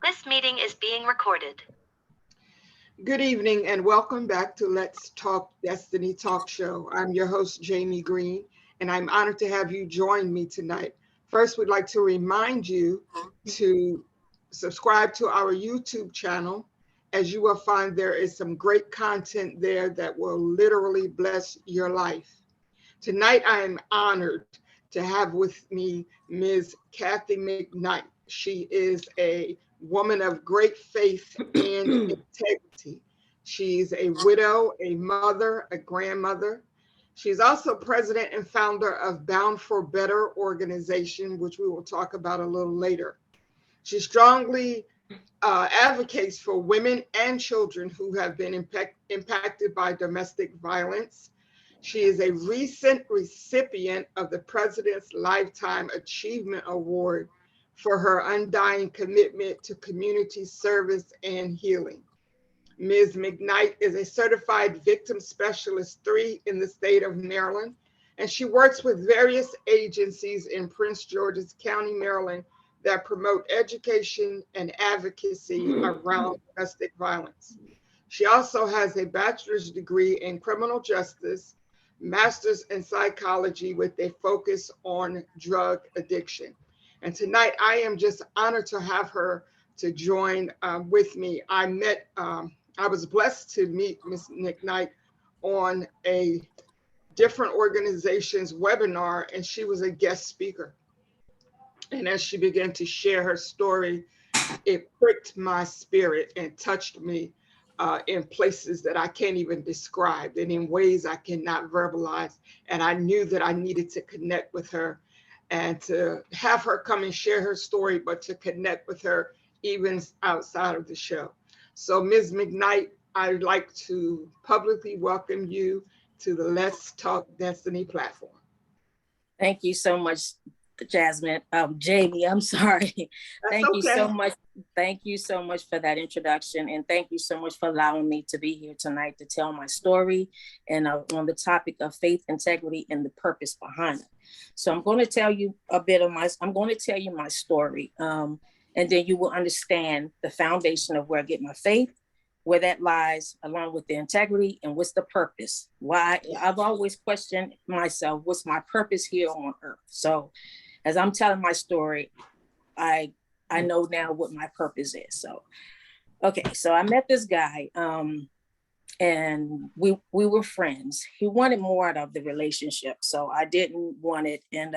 This meeting is being recorded. Good evening and welcome back to Let's Talk Destiny Talk Show. I'm your host, Jamie Green, and I'm honored to have you join me tonight. First, we'd like to remind you to subscribe to our YouTube channel, as you will find there is some great content there that will literally bless your life. Tonight, I am honored to have with me Ms. Kathy McKnight. She is a woman of great faith and integrity. She's a widow, a mother, a grandmother. She's also president and founder of Bound for Better organization, which we will talk about a little later. She strongly advocates for women and children who have been impacted by domestic violence. She is a recent recipient of the President's Lifetime Achievement Award for her undying commitment to community service and healing. Ms. McKnight is a certified victim specialist 3 in the state of Maryland, and she works with various agencies in Prince George's County, Maryland, that promote education and advocacy around domestic violence. She also has a bachelor's degree in criminal justice, master's in psychology with a focus on drug addiction. And tonight, I am just honored to have her to join with me. I was blessed to meet Ms. McKnight on a different organization's webinar, and she was a guest speaker. And as she began to share her story, it pricked my spirit and touched me in places that I can't even describe and in ways I cannot verbalize. And I knew that I needed to connect with her and to have her come and share her story, but to connect with her even outside of the show. So Ms. McKnight, I'd like to publicly welcome you to the Let's Talk Destiny platform. Thank you so much, Jasmine. Jamie, I'm sorry. Thank you so much. Thank you so much for that introduction. And thank you so much for allowing me to be here tonight to tell my story and on the topic of faith, integrity, and the purpose behind it. So I'm going to tell you I'm going to tell you my story. And then you will understand the foundation of where I get my faith, where that lies, along with the integrity, and what's the purpose. Why I've always questioned myself, what's my purpose here on earth? So as I'm telling my story, I know now what my purpose is. So, okay, so I met this guy and we were friends. He wanted more out of the relationship, so I didn't want it. And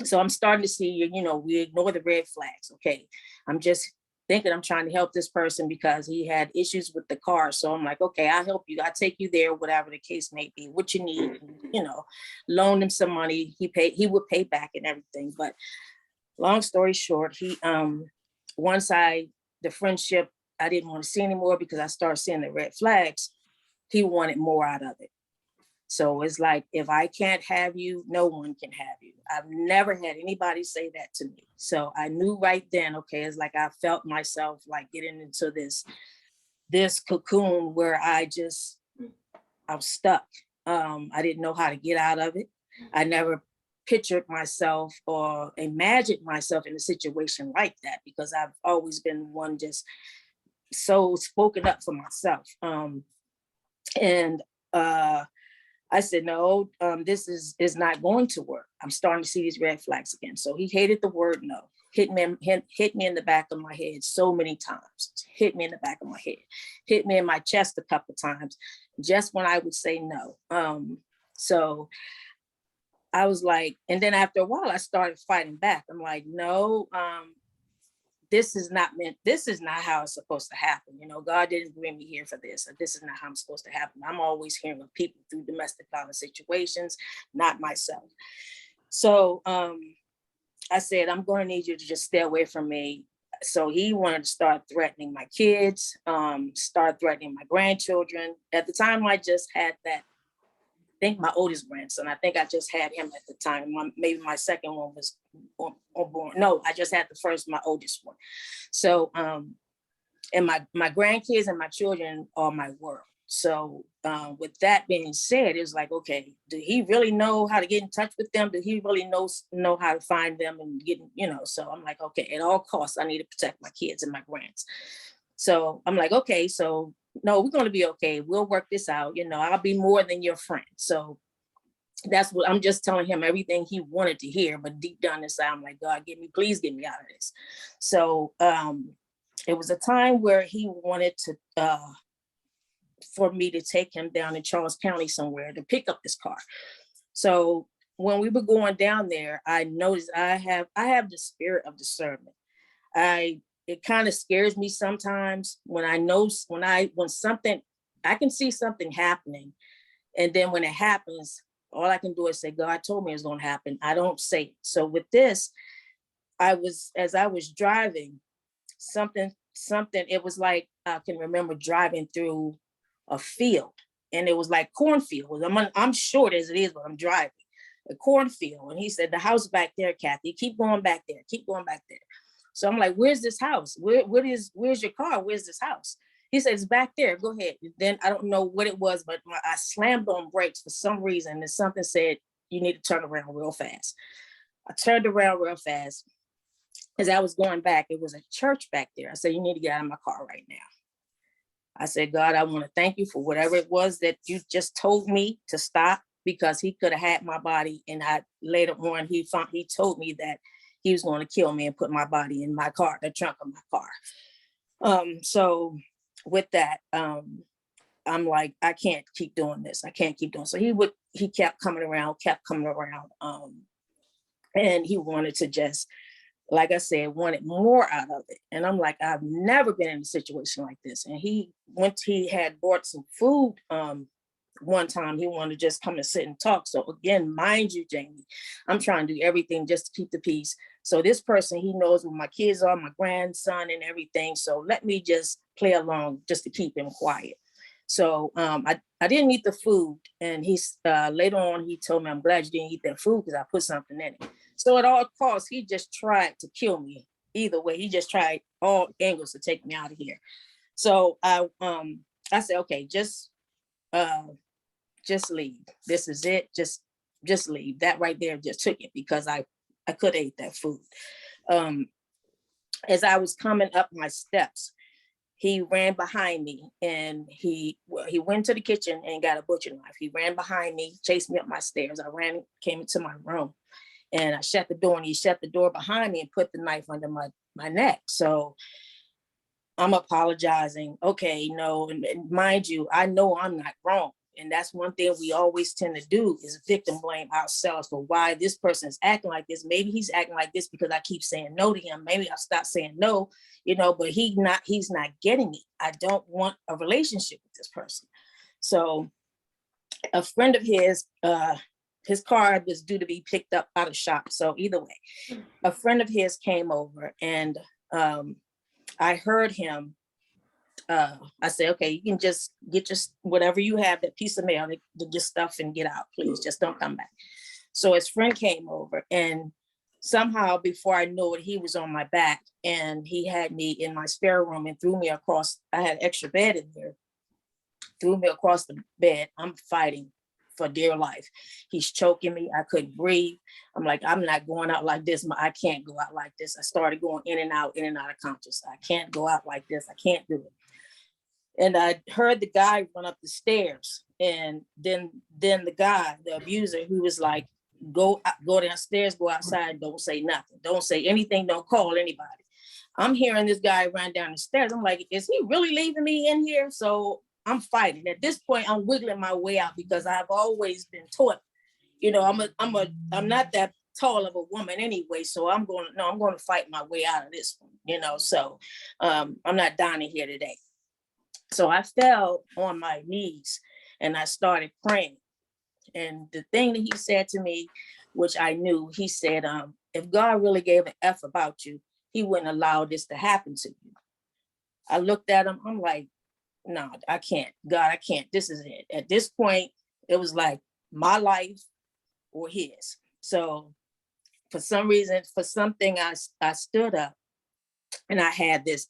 so I'm starting to see, we ignore the red flags. Okay, I'm just thinking I'm trying to help this person because he had issues with the car. So I'm like, okay, I'll help you. I'll take you there, whatever the case may be, what you need, loan him some money. He would pay back and everything. But long story short, once the friendship, I didn't want to see anymore because I started seeing the red flags. He wanted more out of it. So it's like, if I can't have you, no one can have you. I've never had anybody say that to me. So I knew right then, okay, it's like I felt myself like getting into this cocoon where I'm stuck. I didn't know how to get out of it. I never pictured myself or imagined myself in a situation like that because I've always been one just so spoken up for myself. I said, no, this is not going to work. I'm starting to see these red flags again. So he hated the word no. Hit me in the back of my head so many times. Hit me in the back of my head. Hit me in my chest a couple times, just when I would say no. So I was like, and then after a while, I started fighting back. I'm like, no, this is not how it's supposed to happen. God didn't bring me here for this. This is not how I'm supposed to happen. I'm always hearing of people through domestic violence situations, not myself. So I said, I'm going to need you to just stay away from me. So he wanted to start threatening my kids, start threatening my grandchildren. At the time, I just had that. I think my oldest grandson. I think I just had him at the time. Maybe my second one was born. No, I just had my oldest one. So, and my grandkids and my children are my world. So with that being said, it was like, okay, do he really know how to get in touch with them? Do he really know how to find them and get, so I'm like, okay, at all costs, I need to protect my kids and my grands. So I'm like, okay, so no, we're going to be okay. We'll work this out. I'll be more than your friend. So that's what I'm just telling him, everything he wanted to hear, but deep down inside, I'm like, God, please get me out of this. So it was a time where he wanted to, for me to take him down in Charles County somewhere to pick up this car. So when we were going down there, I noticed I have the spirit of discernment. It kind of scares me sometimes when something, I can see something happening. And then when it happens, all I can do is say, God told me it's going to happen. I don't say it. So with this, as I was driving, something, it was like, I can remember driving through a field, and it was like cornfield. I'm short as it is, but I'm driving a cornfield. And he said, the house back there, Kathy, keep going back there. Keep going back there. So I'm like, where's this house? Where's your car? Where's this house? He said, it's back there. Go ahead. Then I don't know what it was, but I slammed on brakes for some reason. And something said, you need to turn around real fast. I turned around real fast. As I was going back, it was a church back there. I said, you need to get out of my car right now. I said, God, I want to thank you for whatever it was that you just told me to stop, because he could have had my body. And later on, he told me that he was going to kill me and put my body in my car, the trunk of my car. So with that, I'm like, I can't keep doing this. I can't keep doing. So he kept coming around. And he wanted to just, like I said, wanted more out of it. And I'm like, I've never been in a situation like this. And he had bought some food. One time he wanted to just come and sit and talk. So again, mind you, Jamie, I'm trying to do everything just to keep the peace. So this person, he knows where my kids are, my grandson and everything. So let me just play along just to keep him quiet. So I didn't eat the food. And later on, he told me, I'm glad you didn't eat that food because I put something in it. So at all costs, he just tried to kill me. Either way, he just tried all angles to take me out of here. So I said, okay, just leave. This is it. Just leave. That right there just took it, because I could have ate that food. As I was coming up my steps, he ran behind me, and he went to the kitchen and got a butcher knife. He ran behind me, chased me up my stairs. I came into my room, and I shut the door, and he shut the door behind me and put the knife under my neck. So I'm apologizing. Okay, and mind you, I know I'm not wrong. And that's one thing we always tend to do, is victim blame ourselves for why this person is acting like this. Maybe he's acting like this because I keep saying no to him. Maybe I'll stop saying no, but he's not getting it. I don't want a relationship with this person. So a friend of his car was due to be picked up out of shop. So either way, a friend of his came over, and I heard him. I said, okay, you can just get whatever you have, that piece of mail, to get stuff and get out, please. Just don't come back. So his friend came over, and somehow before I knew it, he was on my back, and he had me in my spare room and threw me across. I had an extra bed in there, threw me across the bed. I'm fighting for dear life. He's choking me. I couldn't breathe. I'm like, I'm not going out like this. I can't go out like this. I started going in and out of consciousness. I can't go out like this. I can't do it. And I heard the guy run up the stairs, and then the guy, the abuser, who was like, go downstairs, go outside, don't say nothing, don't say anything, don't call anybody. I'm hearing this guy run down the stairs. I'm like, is he really leaving me in here? So I'm fighting. At this point, I'm wiggling my way out, because I've always been taught, I'm not that tall of a woman anyway. So I'm going to fight my way out of this one, so I'm not dying here today. So I fell on my knees and I started praying. And the thing that he said to me, which I knew, he said, if God really gave an F about you, he wouldn't allow this to happen to you. I looked at him. I'm like, no, I can't. God, I can't. This is it. At this point, it was like my life or his. So for some reason, for something, I stood up, and I had this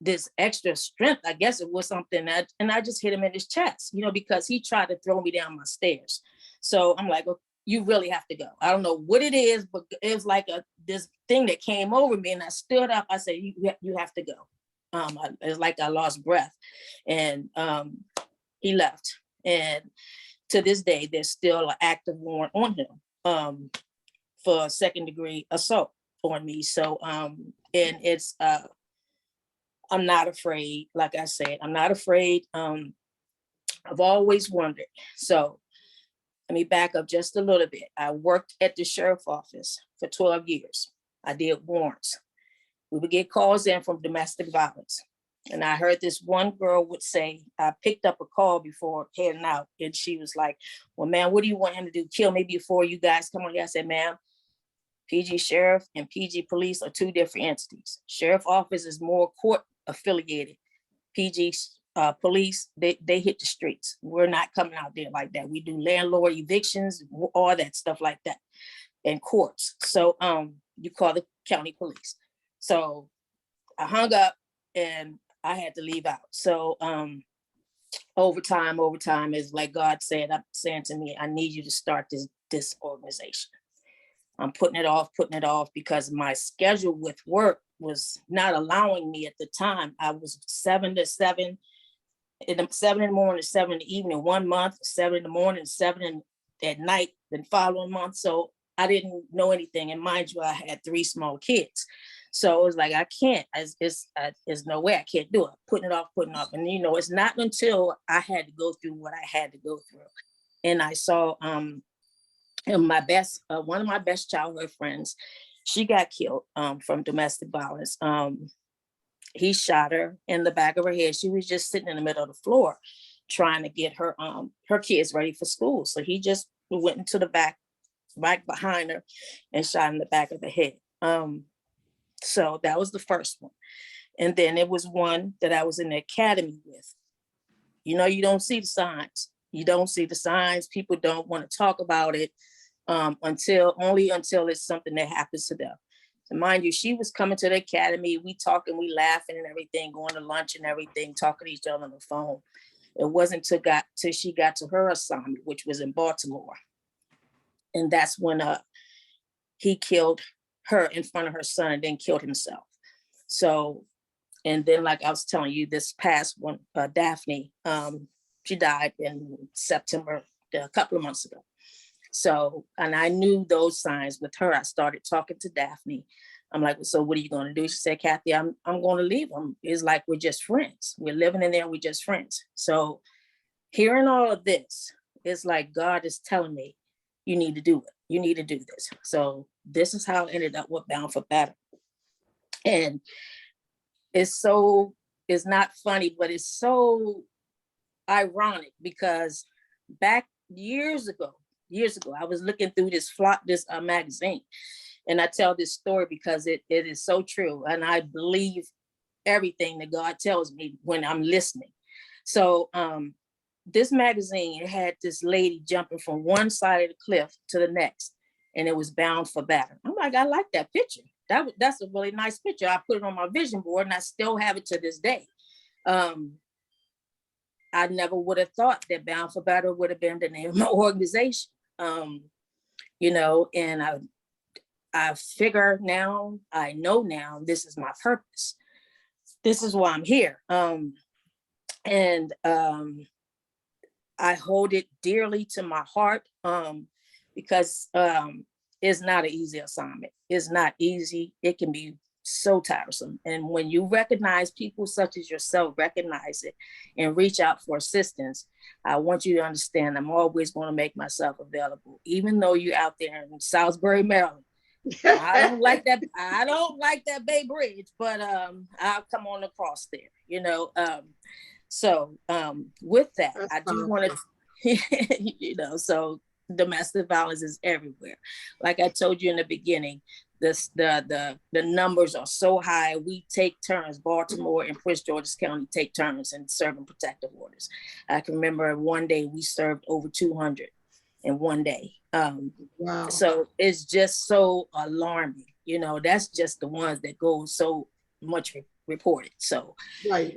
this extra strength. I guess it was something that, and I just hit him in his chest, you know, because he tried to throw me down my stairs. So I'm like, well, you really have to go. I don't know what it is, but it was like this thing that came over me, and I stood up. I said, you have to go. It's like I lost breath, and he left. And to this day, there's still an active warrant on him for second-degree assault on me. So, and it's I'm not afraid. Like I said, I'm not afraid. I've always wondered. So let me back up just a little bit. I worked at the sheriff's office for 12 years. I did warrants. We would get calls in from domestic violence. And I heard this one girl would say, I picked up a call before heading out, and she was like, well, man, what do you want him to do? Kill me before you guys come on here? I said, ma'am, PG Sheriff and PG Police are two different entities. Sheriff office is more court affiliated. PG Police, they hit the streets. We're not coming out there like that. We do landlord evictions, all that stuff like that, and courts. So you call the county police. So I hung up and I had to leave out. So overtime is like God said, I'm saying to me, I need you to start this organization. I'm putting it off because my schedule with work was not allowing me at the time. I was 7 to 7, 7 in the morning, 7 in the evening, 1 month, 7 in the morning, 7 at night, the following month. So I didn't know anything. And mind you, I had 3 small kids. So it was like, I can't, there's no way I can't do it. Putting it off. And, you know, it's not until I had to go through what I had to go through. And I saw my best, one of my best childhood friends, she got killed from domestic violence. He shot her in the back of her head. She was just sitting in the middle of the floor trying to get her kids ready for school. So he just went into the back, right behind her, and shot in the back of the head. So that was the first one. And then it was one that I was in the academy with. You know, you don't see the signs. People don't want to talk about it until it's something that happens to them. So mind you, she was coming to the academy. We talking, we laughing and everything, going to lunch and everything, talking to each other on the phone. It wasn't till she got to her assignment, which was in Baltimore. And that's when he killed her in front of her son and then killed himself. So, and then like I was telling you, this past one, Daphne, she died in September, a couple of months ago. So, and I knew those signs with her. I started talking to Daphne. I'm like, so what are you going to do? She said, Kathy, I'm going to leave him. It's like, we're just friends. We're living in there. We're just friends. So hearing all of this, it's like God is telling me, you need to do it. You need to do this. So this is how I ended up with Bound for Battle. And it's not funny, but it's so ironic because back years ago, I was looking through this magazine, and I tell this story because it is so true. And I believe everything that God tells me when I'm listening. So this magazine had this lady jumping from one side of the cliff to the next, and it was Bound for Battle. I'm like, I like that picture. That's a really nice picture. I put it on my vision board, and I still have it to this day. I never would have thought that Bound for Battle would have been the name of my organization. You know, and I figure now, I know now, this is my purpose. This is why I'm here. And I hold it dearly to my heart because it's not an easy assignment. It's not easy. It can be so tiresome. And when you recognize people such as yourself, recognize it and reach out for assistance, I want you to understand I'm always going to make myself available, even though you're out there in Salisbury, Maryland. I don't like that Bay Bridge, but I'll come on across there, you know. So with that, that's I do want to, you know, so domestic violence is everywhere. Like I told you in the beginning, the numbers are so high. We take turns. Baltimore and Prince George's County take turns in serving protective orders. I can remember one day we served over 200 in one day. Wow. So it's just so alarming. You know, that's just the ones that go so much report it. So right.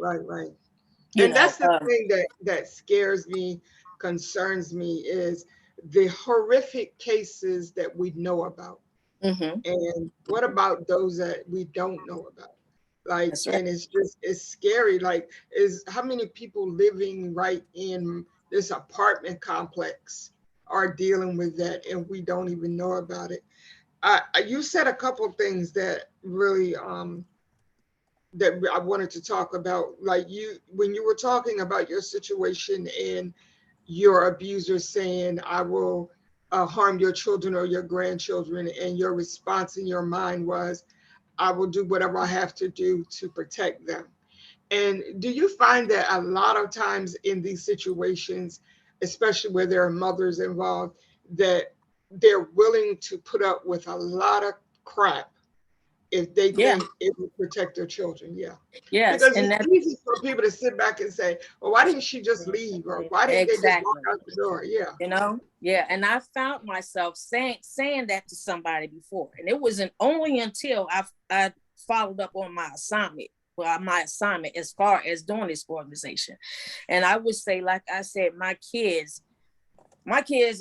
And that's the thing that scares me, concerns me, is the horrific cases that we know about. Mm-hmm. And what about those that we don't know about? Like, That's right. and it's scary. Like, is how many people living right in this apartment complex are dealing with that, and we don't even know about it. You said a couple things that really that I wanted to talk about. Like, when you were talking about your situation and your abuser saying, I will harm your children or your grandchildren, and your response in your mind was, I will do whatever I have to do to protect them. And do you find that a lot of times in these situations, especially where there are mothers involved, that they're willing to put up with a lot of crap if they think it will protect their children? Yeah. Yes. Because And it's that's easy for people to sit back and say, well, why didn't she just leave? Or why didn't they just walk out the door? Yeah. You know? Yeah. And I found myself saying that to somebody before. And it wasn't only until I followed up on my assignment. Well, my assignment as far as doing this organization. And I would say, like I said, my kids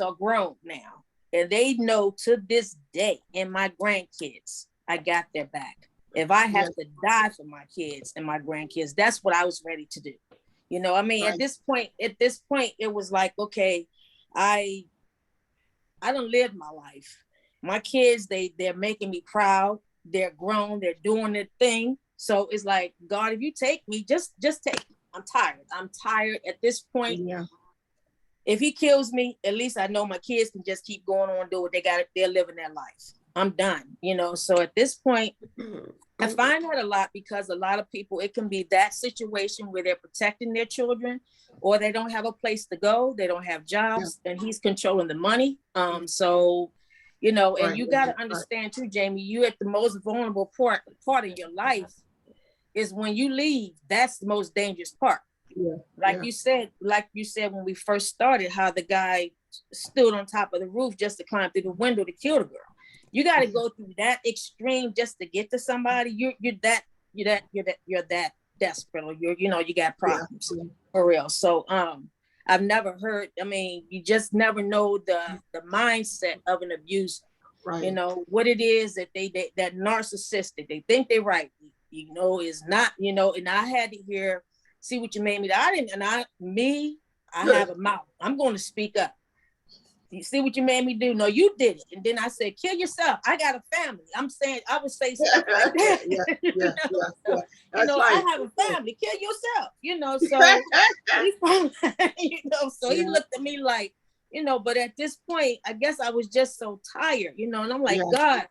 are grown now. And they know to this day, and my grandkids, I got their back. If I have to die for my kids and my grandkids, that's what I was ready to do. You know, I mean, right. At this point, it was like, okay, I done lived my life. My kids, they're making me proud. They're grown. They're doing their thing. So it's like, God, if you take me, just take me. I'm tired at this point. Yeah. If he kills me, at least I know my kids can just keep going on, do what they're living their life. I'm done, you know? So at this point, I find that a lot, because a lot of people, it can be that situation where they're protecting their children, or they don't have a place to go. They don't have jobs, and he's controlling the money. So, you know, and you got to understand too, Jamie, you at the most vulnerable part of your life is when you leave. That's the most dangerous part. Like you said, when we first started, how the guy stood on top of the roof just to climb through the window to kill the girl. You got to go through that extreme just to get to somebody. You're that desperate, or you got problems for real. So I've never heard. I mean, you just never know the mindset of an abuser. Right. You know what it is that that narcissistic. They think they're right. You know, is not. You know, and I had to hear. See what you made me. I have a mouth. I'm going to speak up. You see what you made me do? No, you did it. And then I said, kill yourself. I got a family. I'm saying, I would say stuff like that. I have a family. Kill yourself. So he looked at me like, but at this point, I guess I was just so tired, and I'm like, God,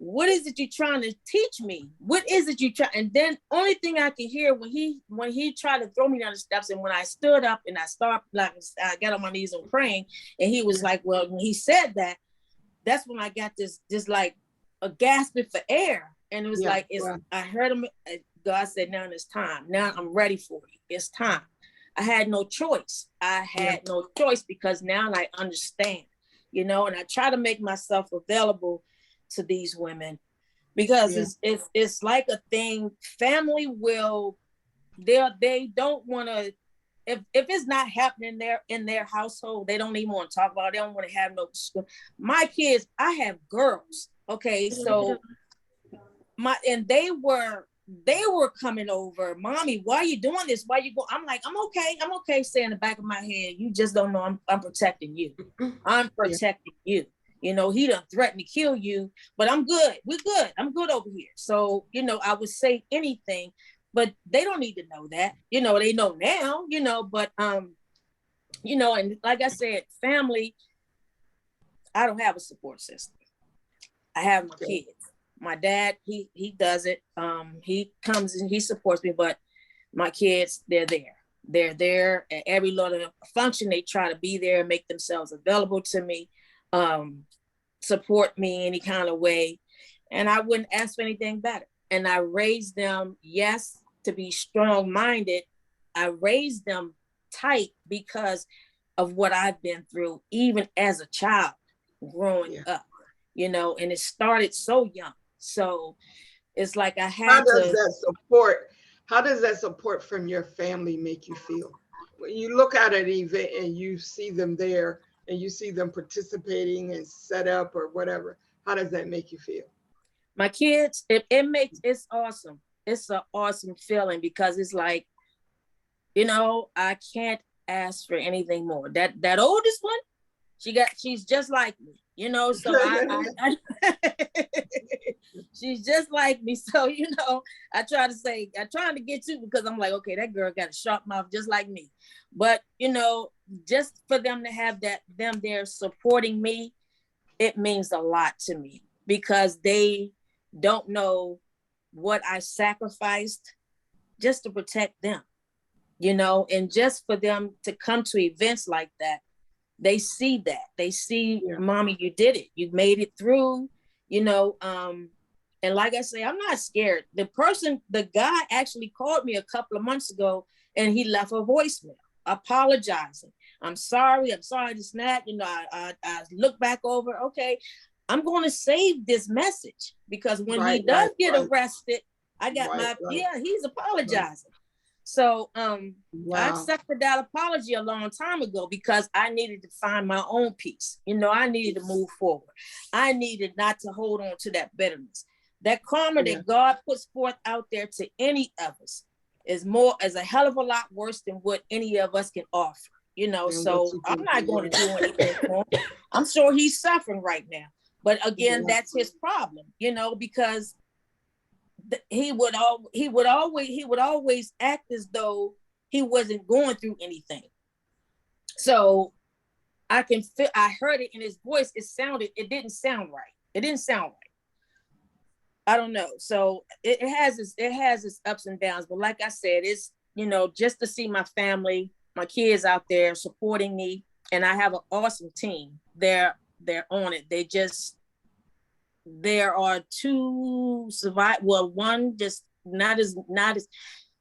what is it you're trying to teach me? What is it you try? And then only thing I could hear when he tried to throw me down the steps, and when I stood up and I got on my knees and praying, and he was like, well, when he said that, that's when I got this like a gasping for air. And it was I heard him. God said, now it's time. Now I'm ready for you. It's time. I had no choice. No choice, because now I understand, and I try to make myself available to these women, because it's like a thing. Family they don't want to, if it's not happening in their household, they don't even want to talk about it. They don't want to have no. My kids, I have girls, okay, so they were coming over, mommy, why are you doing this? Why you go? I'm like, I'm okay. Say in the back of my head, you just don't know I'm protecting you. I'm protecting you. He done threatened to kill you, but I'm good. We're good. I'm good over here. So, I would say anything, but they don't need to know that. They know now, but, and like I said, family, I don't have a support system. I have my kids. My dad, he does it. He comes and he supports me, but my kids, they're there. They're there at every little function. They try to be there and make themselves available to me. Support me any kind of way, and I wouldn't ask for anything better. And I raised them, yes, to be strong-minded. I raised them tight because of what I've been through, even as a child growing up, and it started so young. So it's like I How had does to. that support? How does that support from your family make you feel? When you look at an event and you see them there and you see them participating and set up or whatever, how does that make you feel? My kids, it's awesome. It's an awesome feeling because it's like, I can't ask for anything more. That oldest one, she's just like me, so I she's just like me. So, I'm trying to get you because I'm like, okay, that girl got a sharp mouth just like me. But, just for them to have them there supporting me, it means a lot to me because they don't know what I sacrificed just to protect them, and just for them to come to events like that. They see that. They see, yeah. Mommy, you did it. You made it through, and like I say, I'm not scared. The guy actually called me a couple of months ago and he left a voicemail apologizing. I'm sorry to snap. I look back over, okay, I'm going to save this message because when he does get arrested, I got he's apologizing. So I accepted that apology a long time ago because I needed to find my own peace. I needed to move forward. I needed not to hold on to that bitterness. That karma that God puts forth out there to any of us is a hell of a lot worse than what any of us can offer. So I'm not going to do anything for him. I'm sure he's suffering right now. But again, that's his problem, because he would always act as though he wasn't going through anything. So I heard it in his voice. It didn't sound right. I don't know. So it has its ups and downs. But like I said, it's, just to see my family, my kids out there supporting me, and I have an awesome team. They're on it. There are two survive. Well, one just not as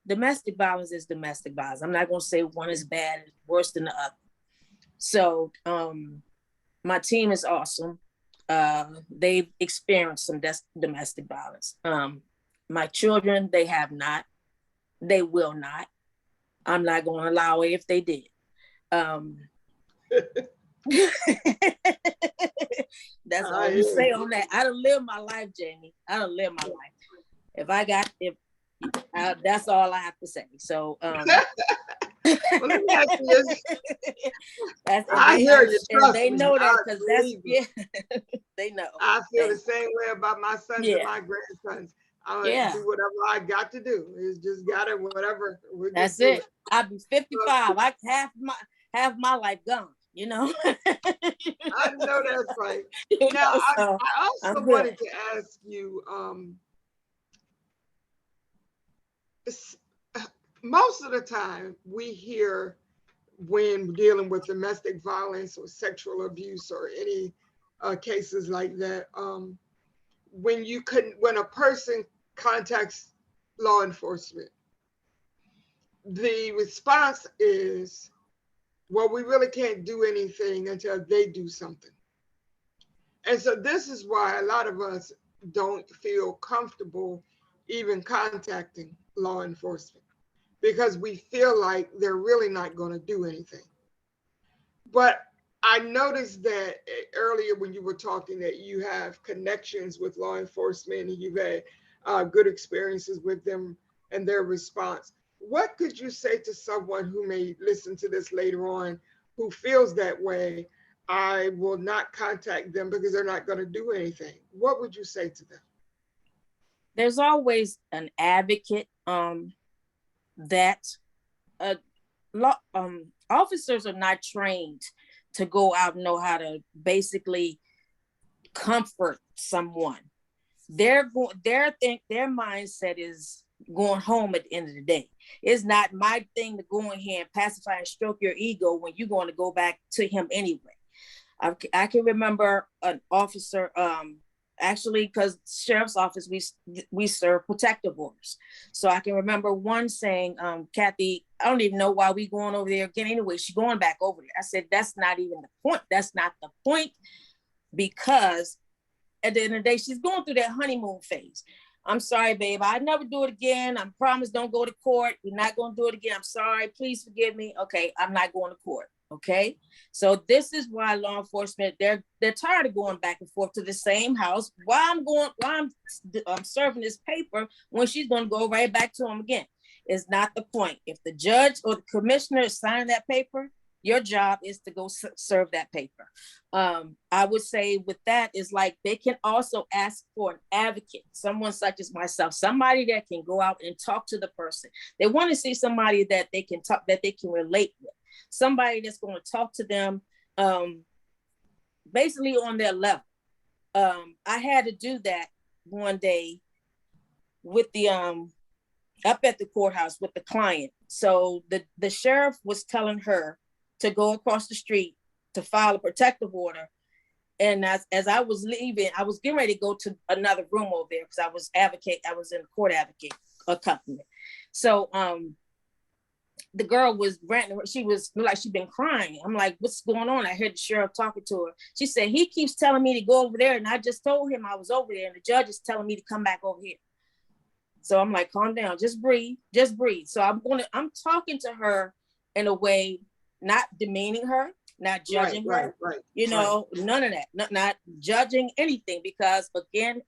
domestic violence is domestic violence. I'm not going to say one is bad, worse than the other. So my team is awesome. They've experienced some domestic violence. My children, they have not. They will not. I'm not going to allow it if they did. That's all you say on that. I done lived my life, Jamie. I done lived my life. That's all I have to say. So, well, let me ask you this. I hear you. They know that because they know. I feel the same way about my sons and my grandsons. I'm gonna do whatever I got to do. It's just gotta whatever. That's it. I'll be 55. I half my life gone. I know that's right. Now, I also wanted to ask you, most of the time we hear when dealing with domestic violence or sexual abuse or any cases like that, when a person contacts law enforcement, the response is, well, we really can't do anything until they do something. And so this is why a lot of us don't feel comfortable even contacting law enforcement, because we feel like they're really not going to do anything. But I noticed that earlier when you were talking that you have connections with law enforcement and you've had good experiences with them and their response. What could you say to someone who may listen to this later on who feels that way? I will not contact them because they're not going to do anything. What would you say to them? There's always an advocate that officers are not trained to go out and know how to basically comfort someone. Their mindset is going home at the end of the day. It's not my thing to go in here and pacify and stroke your ego when you're going to go back to him anyway. I can remember an officer, actually, because sheriff's office, we serve protective orders. So I can remember one saying, Kathy, I don't even know why we going over there again. Anyway, she's going back over there. I said, that's not even the point. That's not the point, because at the end of the day, she's going through that honeymoon phase. I'm sorry, babe. I never do it again. I promise don't go to court. We're not going to do it again. I'm sorry. Please forgive me. Okay, I'm not going to court. Okay. So this is why law enforcement, they're tired of going back and forth to the same house. Why I'm serving this paper when she's going to go right back to him again. Is not the point. If the judge or the commissioner is signing that paper, your job is to go serve that paper. I would say with that is like they can also ask for an advocate, someone such as myself, somebody that can go out and talk to the person. They want to see somebody that they can talk, that they can relate with, somebody that's going to talk to them basically on their level. I had to do that one day with the up at the courthouse with the client. So the sheriff was telling her to go across the street to file a protective order. And as I was leaving, I was getting ready to go to another room over there because I was in court advocate accompaniment. So the girl was ranting, she was like, she'd been crying. I'm like, what's going on? I heard the sheriff talking to her. She said, he keeps telling me to go over there. And I just told him I was over there and the judge is telling me to come back over here. So I'm like, calm down, just breathe. So I'm talking to her in a way, not demeaning her, not judging her, you know, none of that, not judging anything, because again,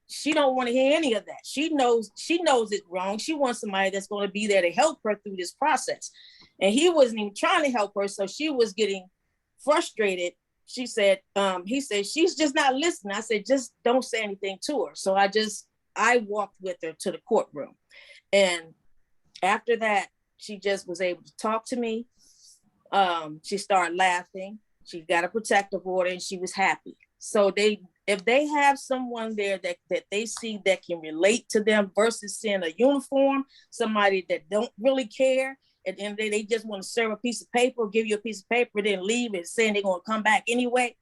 she don't want to hear any of that. She knows it's wrong. She wants somebody that's going to be there to help her through this process. And he wasn't even trying to help her. So she was getting frustrated. She said, he said, she's just not listening. I said, just don't say anything to her. So I walked with her to the courtroom. And after that, she just was able to talk to me. She started laughing. She got a protective order and she was happy. So if they have someone there that they see that can relate to them versus seeing a uniform, somebody that don't really care, and then they just want to serve a piece of paper, give you a piece of paper, then leave and saying they're going to come back anyway.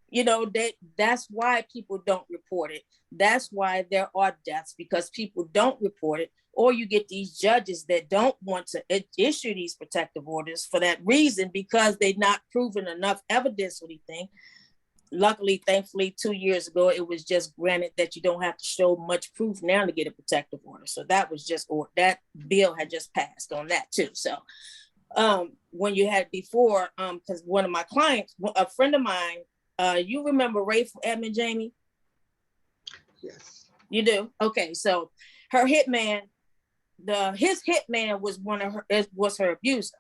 You know, that's why people don't report it. That's why there are deaths, because people don't report it. Or you get these judges that don't want to issue these protective orders for that reason, because they're not proven enough evidence or anything. Luckily, thankfully, 2 years ago, it was just granted that you don't have to show much proof now to get a protective order. So that was that bill had just passed on that too. So when you had before, because one of my clients, a friend of mine, you remember Rayful Edmund, Jamie? Yes. You do? Okay. So her hitman, his hitman was her abuser.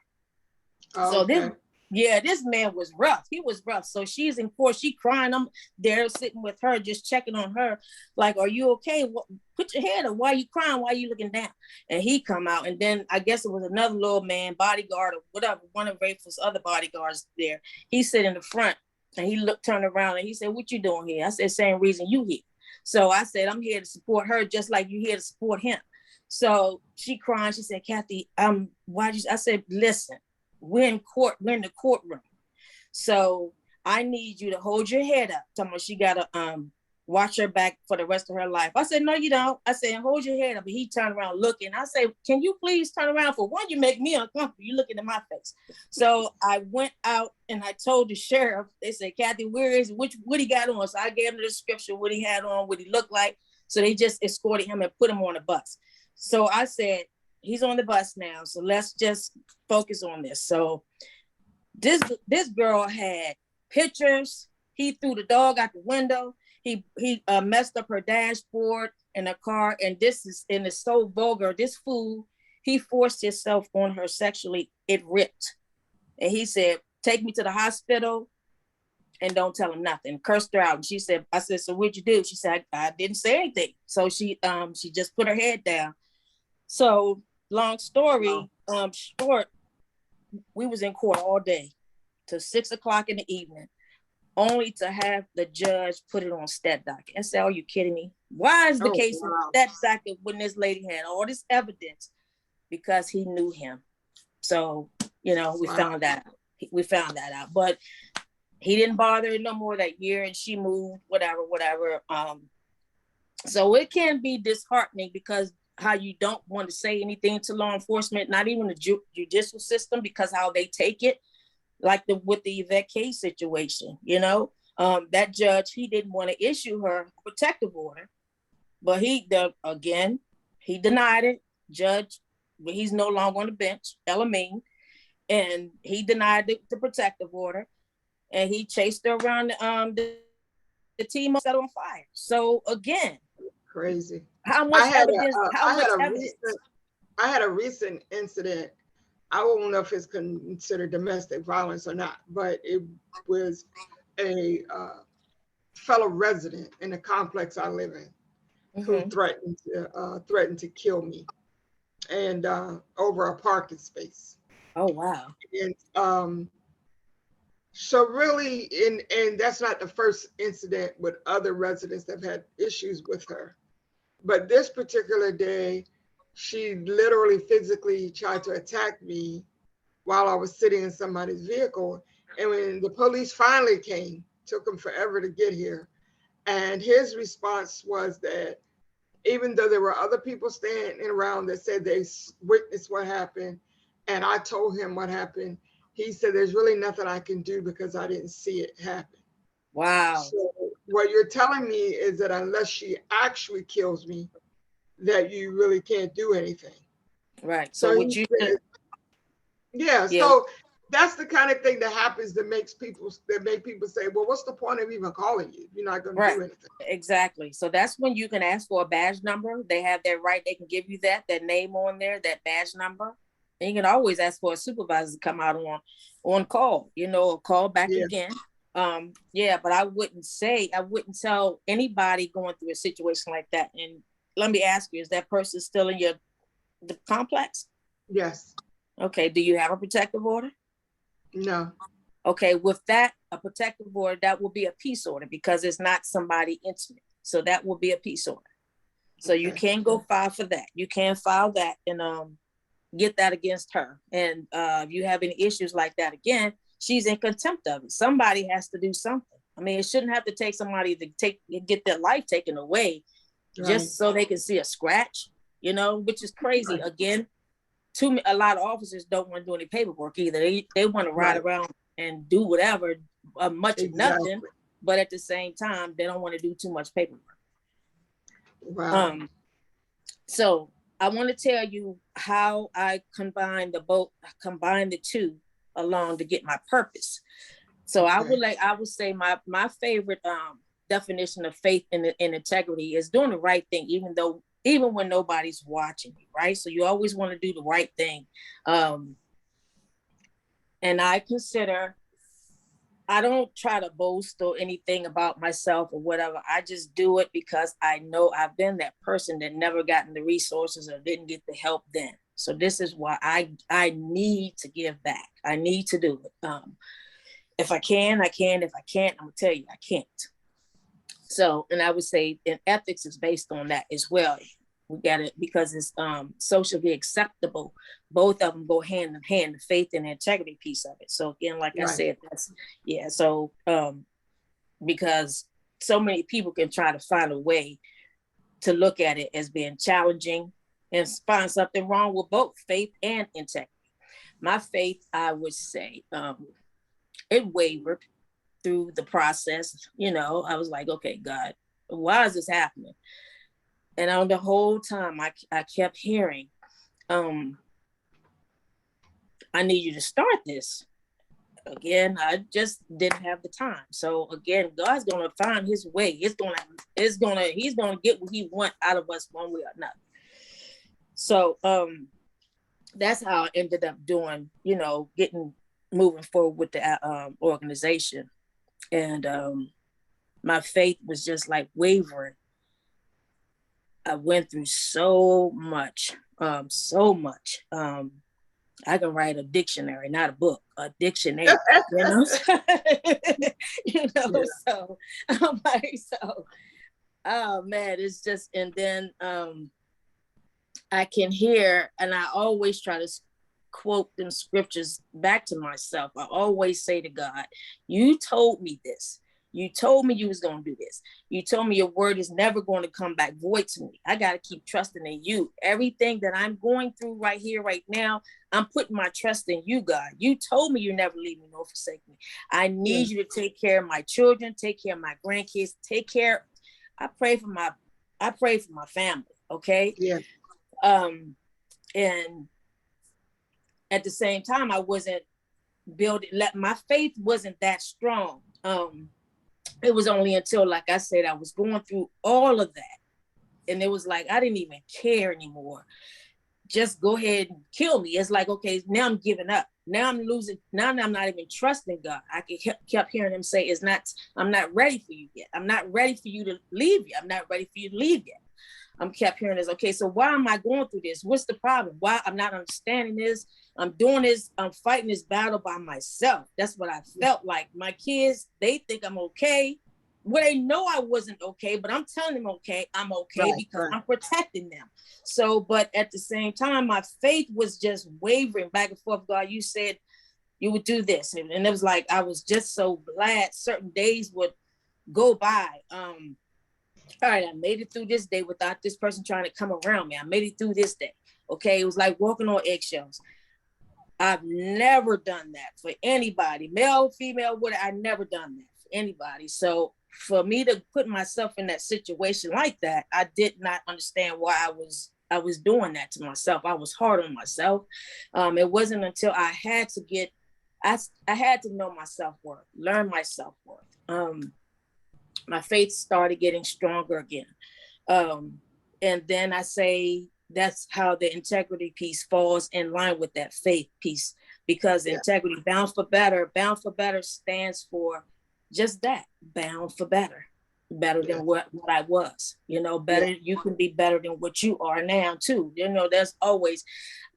Oh, so okay. This man was rough. He was rough. So she's in court. She crying. I'm there sitting with her, just checking on her. Like, are you okay? Put your head up. Why are you crying? Why are you looking down? And he come out. And then I guess it was another little man, bodyguard or whatever, one of Rayful's other bodyguards there. He sit in the front and he turned around and he said, what you doing here? I said, same reason you here. So I said, I'm here to support her just like you here to support him. So she crying. She said, Kathy, I said, listen, we're in court. We're in the courtroom. So I need you to hold your head up. Tell me she got to watch her back for the rest of her life. I said, no, you don't. I said, hold your head up. And he turned around looking. I said, can you please turn around? For one, you make me uncomfortable. You looking in my face. So I went out and I told the sheriff, they said, Kathy, where is it? What he got on? So I gave him the description, what he had on, what he looked like. So they just escorted him and put him on a bus. So I said, he's on the bus now. So let's just focus on this. So this girl had pictures. He threw the dog out the window. He messed up her dashboard in the car. And it's so vulgar. This fool, he forced himself on her sexually. It ripped. And he said, take me to the hospital and don't tell him nothing. Cursed her out. And she said, I said, so what'd you do? She said, I didn't say anything. So she just put her head down. So long story short, we was in court all day till 6 o'clock in the evening, only to have the judge put it on stat docket. I said, are you kidding me? Why is the case on stat docket when this lady had all this evidence? Because he knew him. So, you know, we found that out. But he didn't bother her no more that year, and she moved, whatever. So it can be disheartening, because how you don't want to say anything to law enforcement, not even the judicial system, because how they take it, like with the Yvette case situation, you know, that judge, he didn't want to issue her a protective order But again, he denied it. Judge, he's no longer on the bench, Elamine, and he denied the protective order, and he chased her around the team set on fire. So again, crazy. How much evidence? I had a recent incident. I don't know if it's considered domestic violence or not, but it was a fellow resident in the complex I live in who threatened to kill me, and over a parking space. Oh wow! And so really, and that's not the first incident with other residents that have had issues with her, but this particular day, she literally physically tried to attack me while I was sitting in somebody's vehicle. And when the police finally came, took them forever to get here. And his response was that even though there were other people standing around that said they witnessed what happened, and I told him what happened, he said, there's really nothing I can do because I didn't see it happen. Wow. So what you're telling me is that unless she actually kills me, that you really can't do anything. Right. So would you? Yeah. So that's the kind of thing that happens that make people say, well, what's the point of even calling you? You're not going to do anything. Exactly. So that's when you can ask for a badge number. They have that right. They can give you that name on there, that badge number. And you can always ask for a supervisor to come out on call, or call back again. But I wouldn't tell anybody going through a situation like that. And let me ask you, is that person still in the complex? Yes. Okay. Do you have a protective order? No. Okay. With that, a protective order, that will be a peace order because it's not somebody intimate. So that will be a peace order. So you can go file for that. You can file that and get that against her. And if you have any issues like that again, she's in contempt of it. Somebody has to do something. I mean, it shouldn't have to take somebody to get their life taken away just so they can see a scratch, which is crazy. Right. Again, a lot of officers don't want to do any paperwork either. They want to ride around and do whatever, much of nothing, but at the same time, they don't want to do too much paperwork. Wow. So I want to tell you how I combine the two along to get my purpose. So I would say my favorite definition of faith and integrity is doing the right thing, even when nobody's watching you, right? So you always want to do the right thing. And I don't try to boast or anything about myself or whatever. I just do it because I know I've been that person that never gotten the resources or didn't get the help then. So this is why I need to give back. I need to do it. If I can, I can. If I can't, I'm gonna tell you I can't. So, and I would say, and ethics is based on that as well. We got it because it's socially acceptable. Both of them go hand in hand, the faith and the integrity piece of it. So again, like I said, So because so many people can try to find a way to look at it as being challenging and find something wrong with both faith and integrity. My faith, I would say, it wavered through the process. I was like, okay, God, why is this happening? And on the whole time, I kept hearing, I need you to start this. Again, I just didn't have the time. So again, God's gonna find his way. He's gonna get what he wants out of us one way or another. So that's how I ended up doing, moving forward with the organization. And my faith was just like wavering. I went through so much. I can write a dictionary, not a book, a dictionary, So I'm like, oh man, it's just, and then I can hear, and I always try to quote them scriptures back to myself. I always say to God, you told me this. You told me you was going to do this. You told me your word is never going to come back void to me. I got to keep trusting in you. Everything that I'm going through right here, right now, I'm putting my trust in you, God. You told me you never leave me nor forsake me. I need you to take care of my children, take care of my grandkids, take care. I pray for my I prayed for my family. Okay. Yeah. And at the same time, I wasn't building, my faith wasn't that strong. It was only until, like I said, I was going through all of that. And it was like, I didn't even care anymore. Just go ahead and kill me. It's like, okay, now I'm giving up. Now I'm losing. Now I'm not even trusting God. I kept hearing him say, I'm not ready for you yet. I'm not ready for you to leave yet. I'm not ready for you to leave yet. I'm kept hearing this. Okay, so why am I going through this? What's the problem? Why I'm not understanding this? I'm doing this. I'm fighting this battle by myself. That's what I felt like. My kids, they think I'm okay. Well, they know I wasn't okay, but I'm telling them, okay, I'm okay, because I'm protecting them. So, but at the same time, my faith was just wavering back and forth. God, you said you would do this. And it was like, I was just so glad certain days would go by. All right, I made it through this day without this person trying to come around me. I made it through this day. Okay, it was like walking on eggshells. I've never done that for anybody, male, female, whatever. I never done that for anybody. So for me to put myself in that situation like that, I did not understand why I was doing that to myself. I was hard on myself. It wasn't until I had to know my self-worth, learn my self-worth. My faith started getting stronger again. And then I say that's how the integrity piece falls in line with that faith piece, because integrity, bound for better stands for just that, bound for better than what I was, better. You can be better than what you are now too. There's always,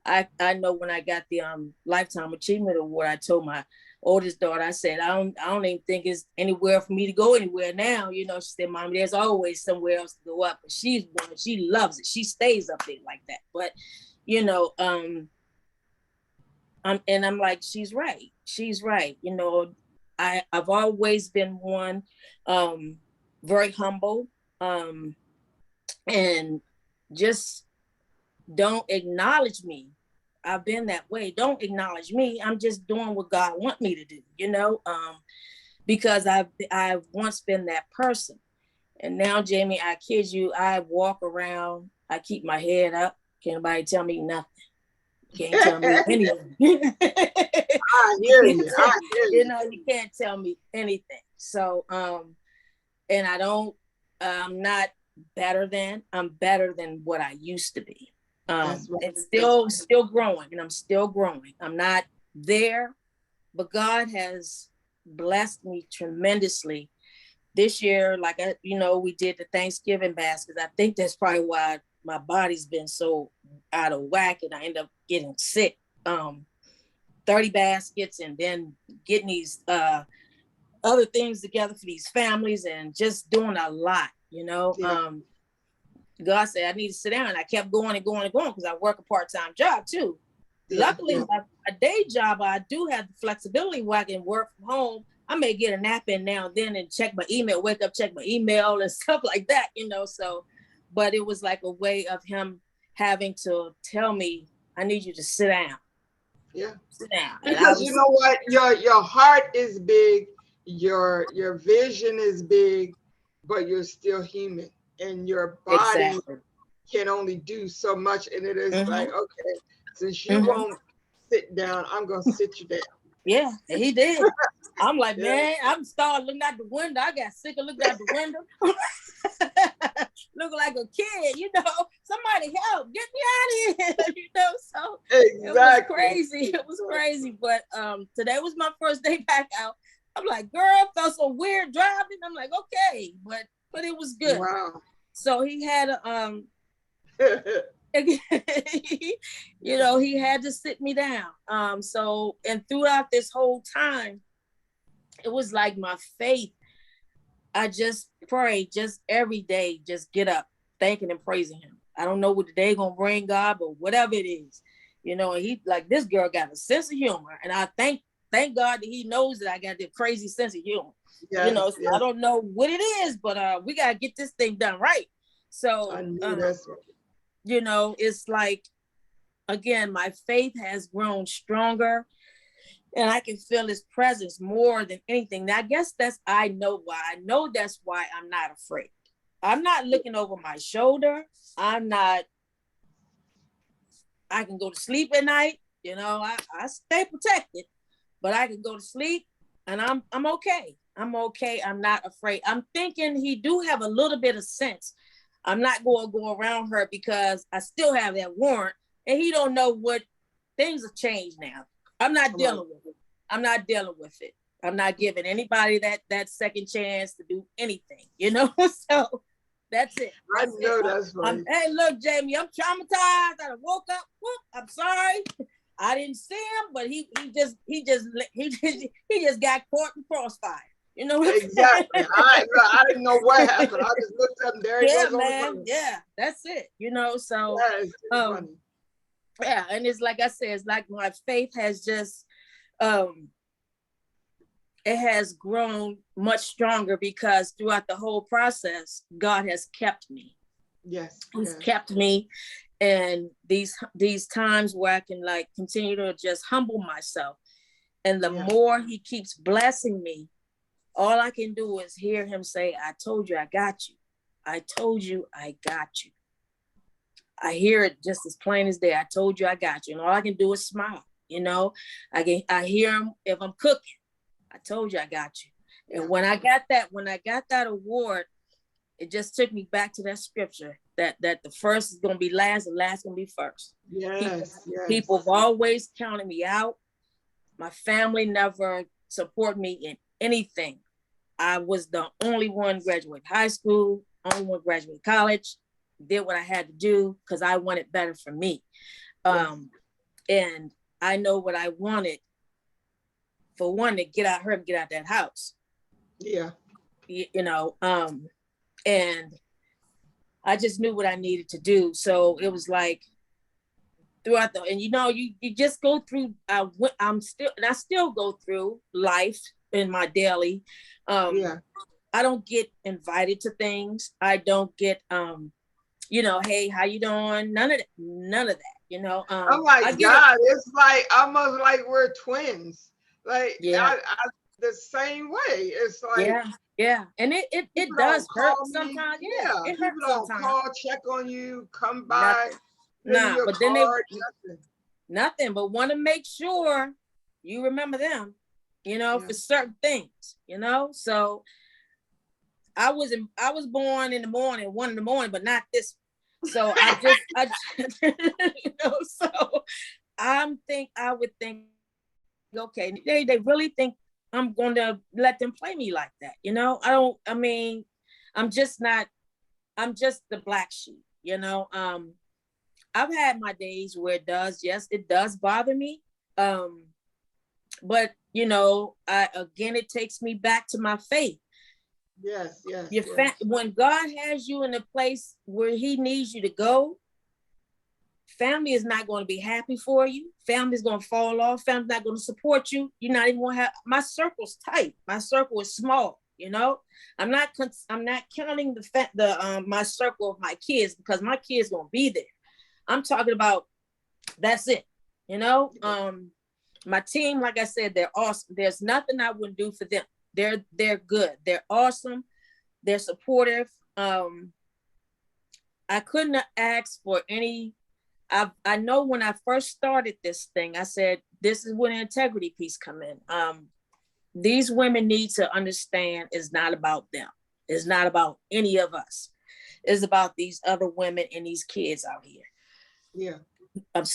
I know when I got the Lifetime Achievement Award, I told my oldest daughter, I said, I don't even think it's anywhere for me to go anywhere now. She said, Mommy, there's always somewhere else to go up. But she's one, she loves it. She stays up there like that. But, I'm like, she's right. She's right. I've always been one, very humble, and just don't acknowledge me. I've been that way. Don't acknowledge me. I'm just doing what God wants me to do, because I've once been that person. And now, Jamie, I kid you, I walk around, I keep my head up. Can't nobody tell me nothing. Can't tell me anything. I hear you. You can't tell me anything. So, and I'm not better than, I'm better than what I used to be. It's still growing, and I'm still growing. I'm not there, but God has blessed me tremendously this year. Like, we did the Thanksgiving baskets. I think that's probably why my body's been so out of whack, and I end up getting sick. 30 baskets, and then getting these other things together for these families, and just doing a lot, God said I need to sit down, and I kept going and going and going, because I work a part-time job too. Luckily, my day job, I do have the flexibility where I can work from home. I may get a nap in now and then and check my email, wake up, check my email and stuff like that, so, but it was like a way of him having to tell me, I need you to sit down. Yeah. Sit down. Because you know what? Your heart is big, your vision is big, but you're still human. And your body can only do so much. And it is like, okay, since you won't sit down, I'm going to sit you down. Yeah, and he did. I'm like, man, I'm starting looking out the window. I got sick of looking out the window. Looking like a kid, somebody help, get me out of here, so exactly. It was crazy. It was crazy. But today was my first day back out. I'm like, girl, felt so weird driving. I'm like, okay, but it was good. Wow. So he had he had to sit me down. So, and throughout this whole time, it was like my faith, I just pray, just every day, just get up, thanking and praising him. I don't know what the day gonna bring, God, but whatever it is, and he, like, this girl got a sense of humor, and I thank God that he knows that I got this crazy sense of humor. Yes, I don't know what it is, but we gotta get this thing done right. So, it's like, again, my faith has grown stronger, and I can feel his presence more than anything. Now, I guess I know why. I know that's why I'm not afraid. I'm not looking over my shoulder. I can go to sleep at night. You know, I stay protected, but I can go to sleep and I'm okay. I'm okay. I'm not afraid. I'm thinking he do have a little bit of sense. I'm not going to go around her because I still have that warrant and he don't know what things have changed now. I'm not dealing with it. I'm not dealing with it. I'm not giving anybody that second chance to do anything, you know? So that's it. I know that's right. Hey, look, Jamie, I'm traumatized. I woke up. Whoop, I'm sorry. I didn't see him, but he just got caught in crossfire. You know what exactly. I didn't know what happened. I just looked up and there he was. Man. Yeah, that's it. You know, so funny. Yeah, and it's like I said, it's like my faith has just it has grown much stronger because throughout the whole process, God has kept me. Yes. He's kept me. And these times where I can like continue to just humble myself. And the more he keeps blessing me, all I can do is hear him say, I told you I got you. I told you I got you. I hear it just as plain as day. I told you I got you. And all I can do is smile. You know, I hear him if I'm cooking. I told you I got you. And when I got that award, it just took me back to that scripture that the first is going to be last and last going to be first. People have always counted me out. My family never supported me in anything. I was the only one graduated high school, only one graduated college, did what I had to do because I wanted better for me. And I know what I wanted. For one, to get out that house. Yeah. You know, and I just knew what I needed to do. So it was like throughout and you know, you just go through, I still go through life in my daily. I don't get invited to things. I don't get, you know, hey, how you doing? None of that, you know. Oh my God, it's like almost like we're twins. Like I the same way. It's like and it does hurt sometimes. It hurts sometimes. Call, check on you, come by. But then nothing. But want to make sure you remember them. You know, for certain things. You know, so I was born in the morning, 1 a.m, but not this. So I you know, so I would think. Okay, they really think I'm going to let them play me like that. You know, I'm just the black sheep, you know. I've had my days where it does bother me. But you know, it takes me back to my faith. Yes. When God has you in a place where he needs you to go, family is not going to be happy for you. Family is going to fall off. Family's not going to support you. You're not even going to have, my circle's tight. My circle is small, you know. I'm not counting my circle of my kids because my kids going to be there. I'm talking about, that's it, you know. My team, like I said, they're awesome. There's nothing I wouldn't do for them. They're good. They're awesome. They're supportive. I couldn't ask for any. I know when I first started this thing, I said, this is when the integrity piece come in. These women need to understand it's not about them. It's not about any of us. It's about these other women and these kids out here. Yeah. I've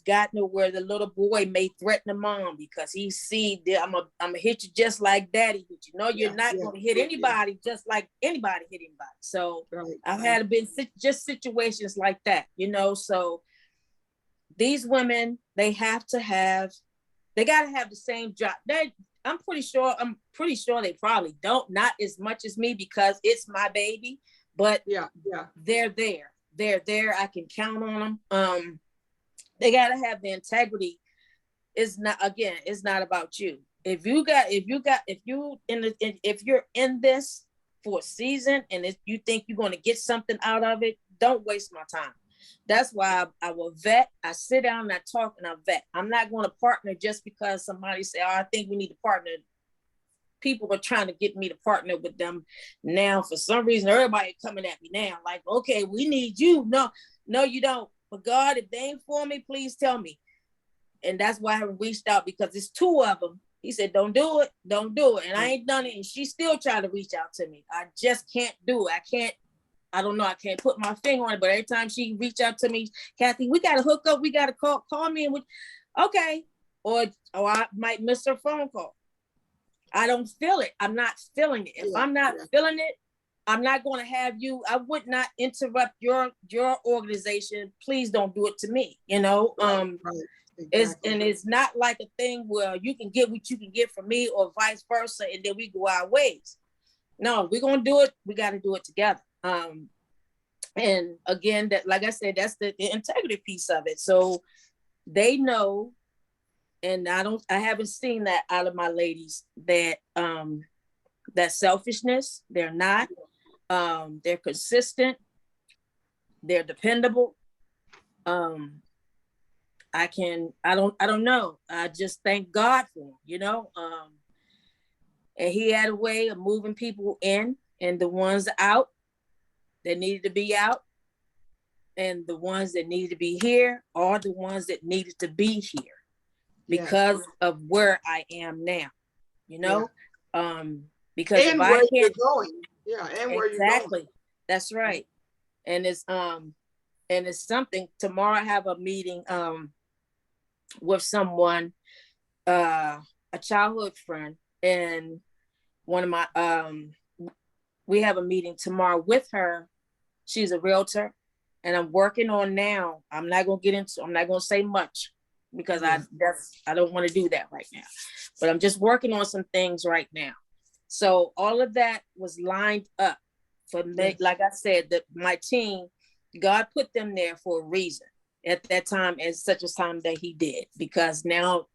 gotten to where the little boy may threaten the mom because he see that I'm gonna hit you just like daddy hit you. No, you're not gonna hit anybody just like anybody hit anybody. So I've had been just situations like that, you know. So these women, they gotta have the same job. I'm pretty sure they probably don't, not as much as me because it's my baby, but they're there. They're there. I can count on them. They got to have the integrity. It's not about you. If you're in this for a season and if you think you're going to get something out of it, don't waste my time. That's why I will vet. I sit down and I talk and I vet. I'm not going to partner just because somebody say, oh, I think we need to partner. people are trying to get me to partner with them now. For some reason, everybody coming at me now. Like, okay, we need you. No, you don't. But God, if they ain't for me, please tell me. And that's why I haven't reached out, because it's 2 of them. He said, don't do it. And I ain't done it. And she's still trying to reach out to me. I just can't do it. I don't know. I can't put my finger on it. But every time she reach out to me, Kathy, we got to hook up. We got to call me. And okay. Or I might miss her phone call. I don't feel it. I'm not feeling it. If I'm not feeling it, I'm not going to have you. I would not interrupt your organization. Please don't do it to me. Right. Exactly. It's not like a thing where you can get what you can get from me or vice versa, and then we go our ways. No, we're gonna do it. We got to do it together. And again, that, like I said, that's the integrity piece of it. So they know, and I haven't seen that out of my ladies, that that selfishness. They're not. They're consistent. They're dependable. I don't know. I just thank God for him, and he had a way of moving people in, and the ones out that needed to be out, and the ones that needed to be here are the ones that needed to be here because of where I am now, because and if where I you're can't, going, and where you're going. Exactly. That's right. And it's something. Tomorrow I have a meeting with someone, a childhood friend, and one of my we have a meeting tomorrow with her. She's a realtor, and I'm working on now. I'm not gonna say much because I don't want to do that right now. But I'm just working on some things right now. So all of that was lined up for me. Like I said, that my team, God put them there for a reason at that time, at such a time that he did, because now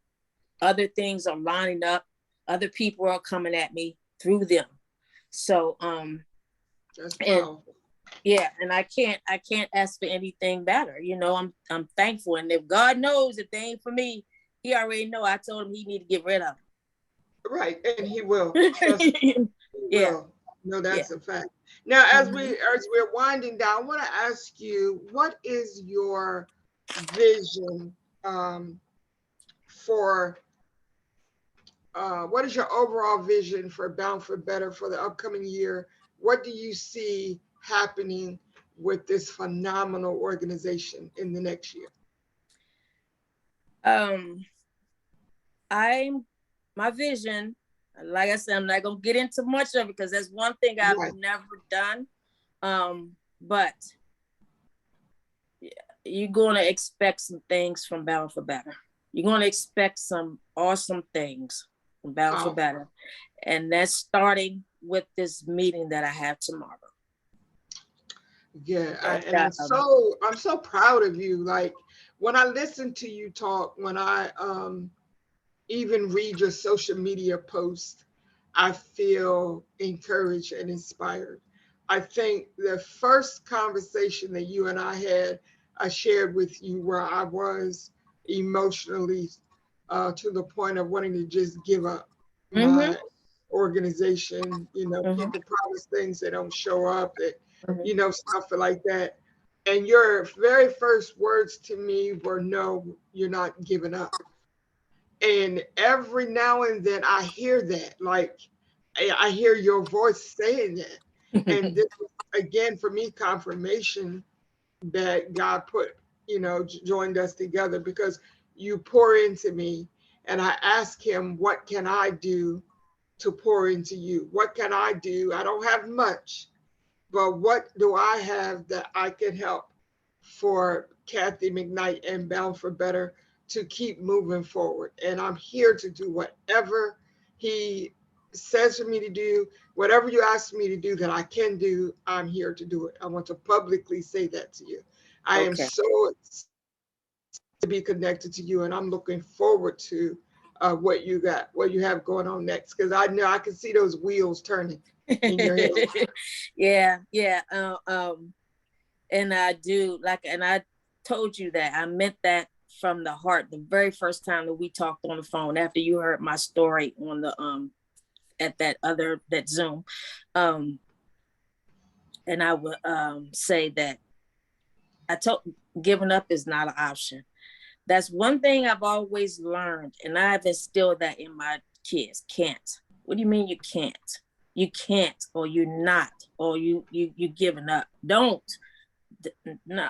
other things are lining up. Other people are coming at me through them. So, that's powerful. And I can't ask for anything better. I'm thankful. And if God knows, if they ain't for me, he already know. I told him he need to get rid of them. Right. And he will. He will. No, that's a fact. Now, as we're winding down, I want to ask you, what is your vision what is your overall vision for Bound for Better for the upcoming year? What do you see happening with this phenomenal organization in the next year? My vision, like I said, I'm not gonna get into much of it because that's one thing I've never done. But you're gonna expect some things from Bound for Better. You're gonna expect some awesome things from Bound for Better, and that's starting with this meeting that I have tomorrow. I'm so proud of you. Like, when I listen to you talk, when I even read your social media posts, I feel encouraged and inspired. I think the first conversation that you and I had, I shared with you where I was emotionally to the point of wanting to just give up my organization. People promise things, they don't show up, that, stuff like that. And your very first words to me were, no, you're not giving up. And every now and then I hear that, like I hear your voice saying that. And this was, again, for me, confirmation that God joined us together, because you pour into me. And I ask him, what can I do to pour into you? What can I do? I don't have much, but what do I have that I can help for Kathy McKnight and Bound for Better to keep moving forward? And I'm here to do whatever he says for me to do. Whatever you ask me to do that I can do, I'm here to do it. I want to publicly say that to you. I am so excited to be connected to you, and I'm looking forward to what you have going on next, because I know I can see those wheels turning in your head. And I do, and I told you that I meant that from the heart the very first time that we talked on the phone, after you heard my story on the at that Zoom. And I would say that giving up is not an option. That's one thing I've always learned, and I've instilled that in my kids. Can't. What do you mean you can't? You can't, or you're not, or you giving up. Don't. No.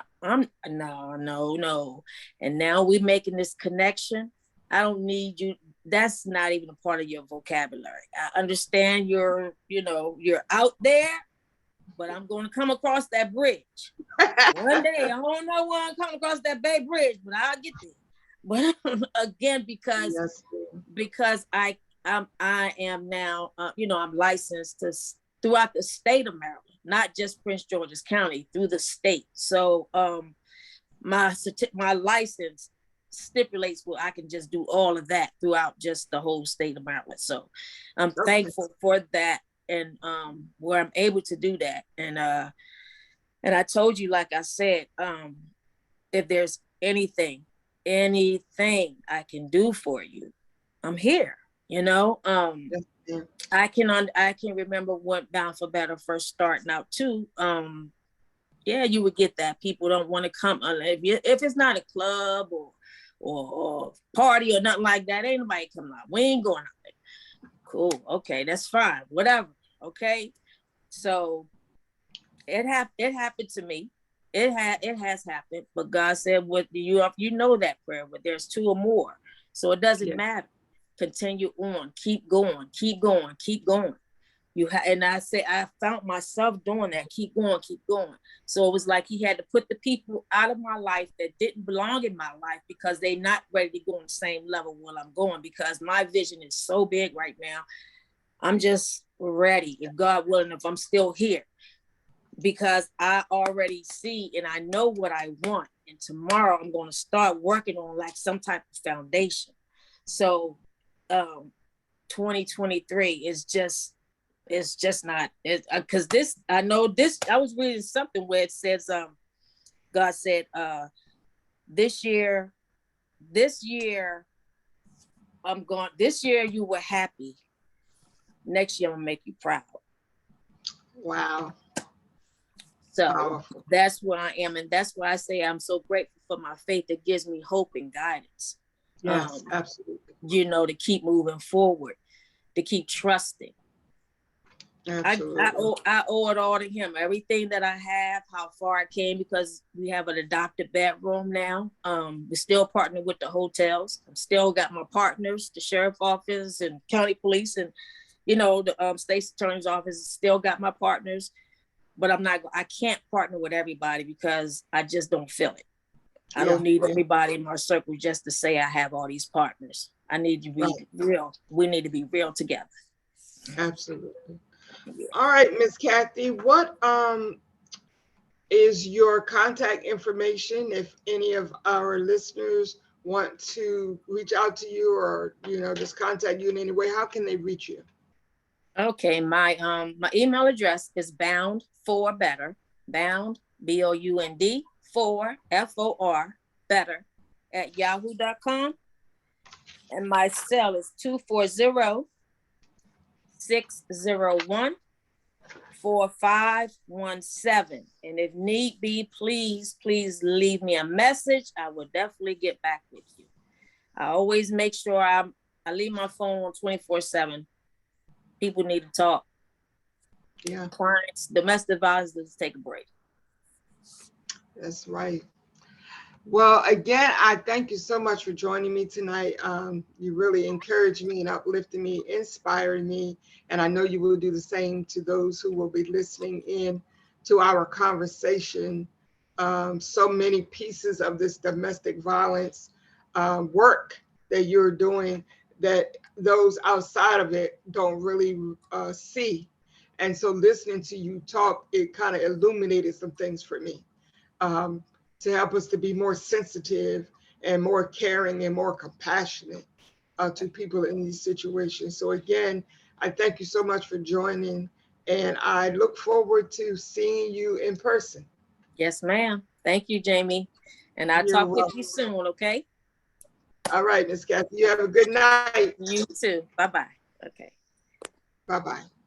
No. And now we're making this connection. I don't need you. That's not even a part of your vocabulary. I understand you're out there, but I'm going to come across that bridge. One day, I don't know when I'm coming across that Bay Bridge, but I'll get there. But again, because I am now, I'm licensed throughout the state of Maryland, not just Prince George's County, through the state. So my license stipulates I can just do all of that throughout just the whole state of Maryland. So I'm thankful for that, and where I'm able to do that. And I told you, like I said, if there's anything I can do for you, I'm here. I can remember when Bound for Better first starting out too. You would get that people don't want to come if it's not a club or party or nothing like that. Ain't nobody coming out. We ain't going out there. Cool. Okay, that's fine. Whatever. Okay. So it happened to me. It has happened, but God said, "What do you know that prayer? But there's two or more, so it doesn't matter. Continue on, keep going. And I found myself doing that. Keep going. So it was like He had to put the people out of my life that didn't belong in my life because they're not ready to go on the same level while I'm going. Because my vision is so big right now. I'm just ready, if God willing, if I'm still here. Because I already see and I know what I want. And tomorrow I'm going to start working on like some type of foundation. So 2023 is just, it's just not, because I was reading something where it says, God said, this year you were happy. Next year I'm gonna make you proud. Wow. So that's where I am. And that's why I say I'm so grateful for my faith that gives me hope and guidance. Yes, absolutely. To keep moving forward, to keep trusting. Absolutely. I owe it all to Him. Everything that I have, how far I came, because we have an adopted bedroom now. We still partner with the hotels. I'm still got my partners, the sheriff office and county police, and the state attorney's office. Still got my partners. But I can't partner with everybody because I just don't feel it. I don't need everybody in my circle just to say I have all these partners. I need to be real. We need to be real together. Absolutely. All right, Miss Kathy, what is your contact information if any of our listeners want to reach out to you or, just contact you in any way? How can they reach you? Okay, my email address is bound for better, bound BOUND for FOR better @yahoo.com, and my cell is 240-601-4517. And if need be, please leave me a message. I will definitely get back with you. I always make sure I leave my phone on 24/7. People need to talk. Yeah. Clients, domestic violence, let's take a break. That's right. Well, again, I thank you so much for joining me tonight. You really encouraged me and uplifted me, inspired me, and I know you will do the same to those who will be listening in to our conversation. So many pieces of this domestic violence work that you're doing that those outside of it don't really see. And so listening to you talk, it kind of illuminated some things for me to help us to be more sensitive and more caring and more compassionate to people in these situations. So again, I thank you so much for joining, and I look forward to seeing you in person. Yes, ma'am. Thank you, Jamie. And I'll talk with you soon, okay? All right, Miss Kathy, you have a good night. You too. Bye-bye. Okay. Bye. Bye-bye.